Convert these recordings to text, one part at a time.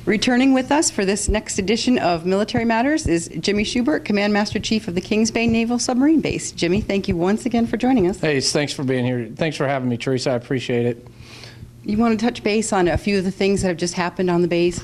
Returning with us for this next edition of Military Matters is Jimmy Schubert, Command Master Chief of the Kings Bay Naval Submarine Base. Jimmy, thank you once again for joining us. Hey, thanks for being here. Thanks for having me, Teresa. I appreciate it. You want to touch base on a few of the things that have just happened on the base?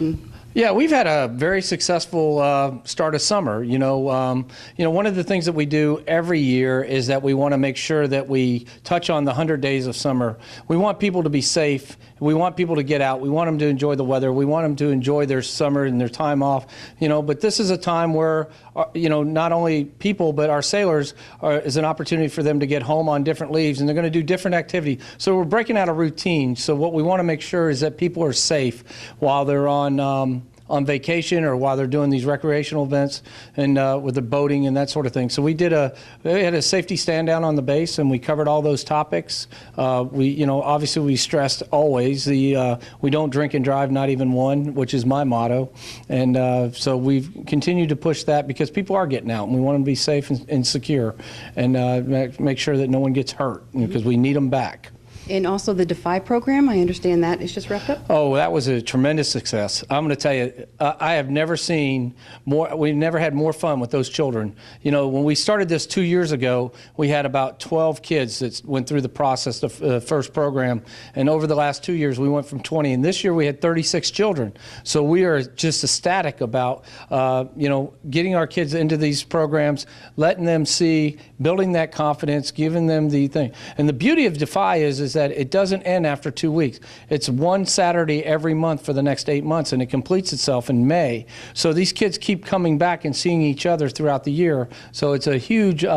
Yeah, we've had a very successful start of summer. One of the things that we do every year is that we want to make sure that we touch on the 100 days of summer. We want people to be safe. We want people to get out. We want them to enjoy the weather. We want them to enjoy their summer and their time off. But this is a time where, not only people, but our sailors is an opportunity for them to get home on different leaves, and they're going to do different activities. So we're breaking out a routine. So what we want to make sure is that people are safe while they're on vacation or while they're doing these recreational events and with the boating and that sort of thing. So we had a safety stand down on the base, and we covered all those topics. Obviously we stressed always we don't drink and drive, not even one, which is my motto. And so we've continued to push that because people are getting out, and we want them to be safe and secure, and make sure that no one gets hurt, because we need them back. And also the Defy program, I understand that is just wrapped up? Oh, that was a tremendous success. I'm going to tell you, I have never seen more, we've never had more fun with those children. When we started this 2 years ago, we had about 12 kids that went through the process, the first program. And over the last 2 years, we went from 20. And this year, we had 36 children. So we are just ecstatic about, getting our kids into these programs, letting them see, building that confidence, giving them the thing. And the beauty of Defy is that it doesn't end after 2 weeks. It's one Saturday every month for the next 8 months, and it completes itself in May. So these kids keep coming back and seeing each other throughout the year. So it's a huge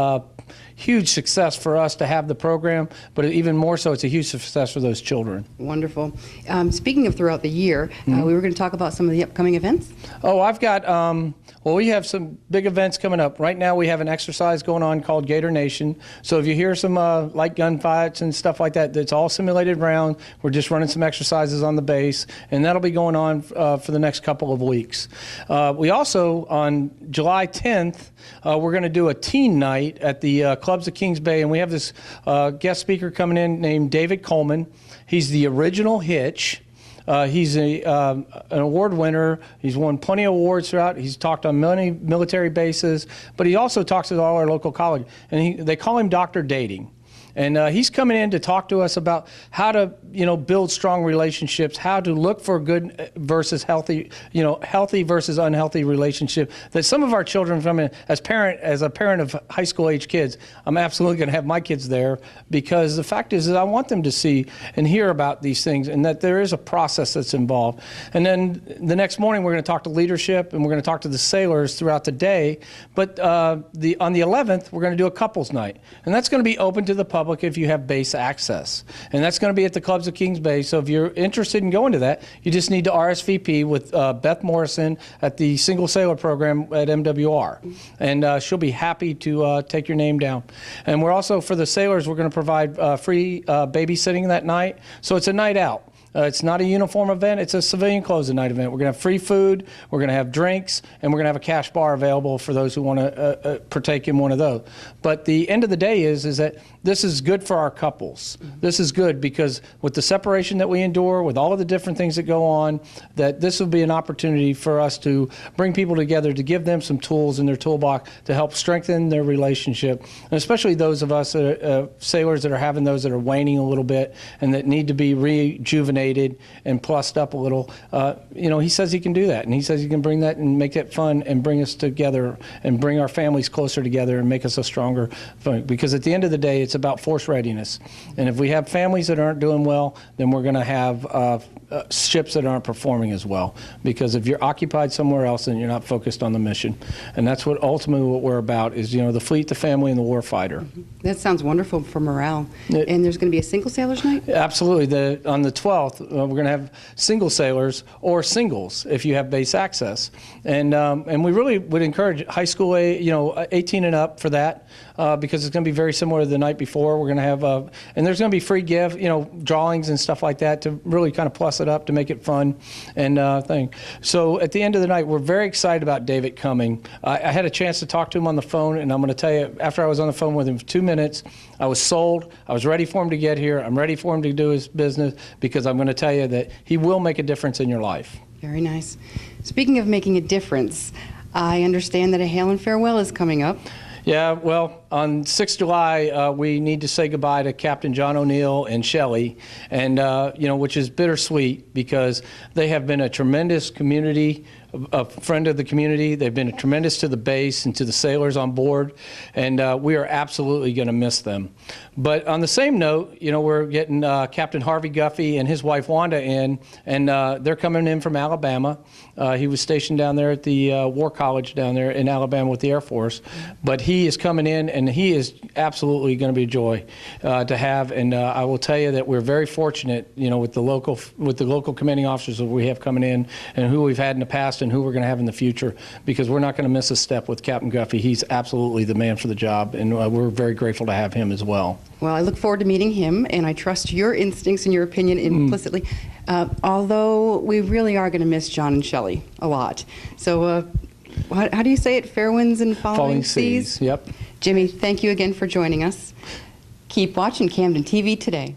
success for us to have the program, but even more so, it's a huge success for those children. Wonderful. Speaking of throughout the year, we were going to talk about some of the upcoming events. Oh, I've got, we have some big events coming up. Right now we have an exercise going on called Gator Nation. So if you hear some light gunfights and stuff like that, it's all simulated round. We're just running some exercises on the base, and that'll be going on for the next couple of weeks. We also, on July 10th, we're going to do a teen night at the Clubs of Kings Bay, and we have this guest speaker coming in named David Coleman. He's the original Hitch. He's an award winner. He's won plenty of awards throughout. He's talked on many military bases, but he also talks at all our local colleges. And they call him Dr. Dating. And he's coming in to talk to us about how to, build strong relationships, how to look for good versus healthy, healthy versus unhealthy relationship. That some of our children, as a parent of high school age kids, I'm absolutely going to have my kids there, because the fact is that I want them to see and hear about these things, and that there is a process that's involved. And then the next morning we're going to talk to leadership, and we're going to talk to the sailors throughout the day. But on the 11th we're going to do a couples night, and that's going to be open to the public if you have base access. And that's going to be at the Clubs of Kings Bay. So if you're interested in going to that, you just need to RSVP with Beth Morrison at the Single Sailor Program at MWR. And she'll be happy to take your name down. And we're also, for the sailors, we're going to provide free babysitting that night. So it's a night out. It's not a uniform event, it's a civilian clothes night event. We're going to have free food, we're going to have drinks, and we're going to have a cash bar available for those who want to partake in one of those. But the end of the day is that this is good for our couples. This is good because with the separation that we endure, with all of the different things that go on, that this will be an opportunity for us to bring people together, to give them some tools in their toolbox to help strengthen their relationship, and especially those of us sailors that are having those that are waning a little bit and that need to be rejuvenated and plussed up a little. He says he can do that, and he says he can bring that and make it fun and bring us together and bring our families closer together and make us a stronger family. Because at the end of the day, it's about force readiness. And if we have families that aren't doing well, then we're going to have ships that aren't performing as well. Because if you're occupied somewhere else, then you're not focused on the mission. And that's what ultimately what we're about is, the fleet, the family, and the warfighter. That sounds wonderful for morale. And there's going to be a single sailors night? Absolutely. On the 12th, we're going to have single sailors or singles if you have base access. And we really would encourage high school, 18 and up for that, because it's going to be very similar to the night before. We're going to have, and there's going to be free gift, drawings and stuff like that to really kind of plus it up to make it fun and thing. So at the end of the night, we're very excited about David coming. I had a chance to talk to him on the phone, and I'm going to tell you, after I was on the phone with him for 2 minutes, I was sold. I was ready for him to get here. I'm ready for him to do his business, because I'm going to tell you that he will make a difference in your life. Very nice. Speaking of making a difference, I understand that a Hail and Farewell is coming up. Yeah, well, on 6th July, we need to say goodbye to Captain John O'Neill and Shelley, and which is bittersweet because they have been a tremendous community, a friend of the community. They've been tremendous to the base and to the sailors on board, and we are absolutely going to miss them. But on the same note, we're getting Captain Harvey Guffey and his wife Wanda in, and they're coming in from Alabama. He was stationed down there at the War College down there in Alabama with the Air Force, but he is coming in, and he is absolutely going to be a joy to have. And I will tell you that we're very fortunate, with the local commanding officers that we have coming in, and who we've had in the past, and who we're going to have in the future, because we're not going to miss a step with Captain Guffey. He's absolutely the man for the job, and we're very grateful to have him as well. Well, I look forward to meeting him, and I trust your instincts and your opinion implicitly, although we really are going to miss John and Shelley a lot. So how do you say it? Fair winds and falling seas? Yep. Jimmy, thank you again for joining us. Keep watching Camden TV Today.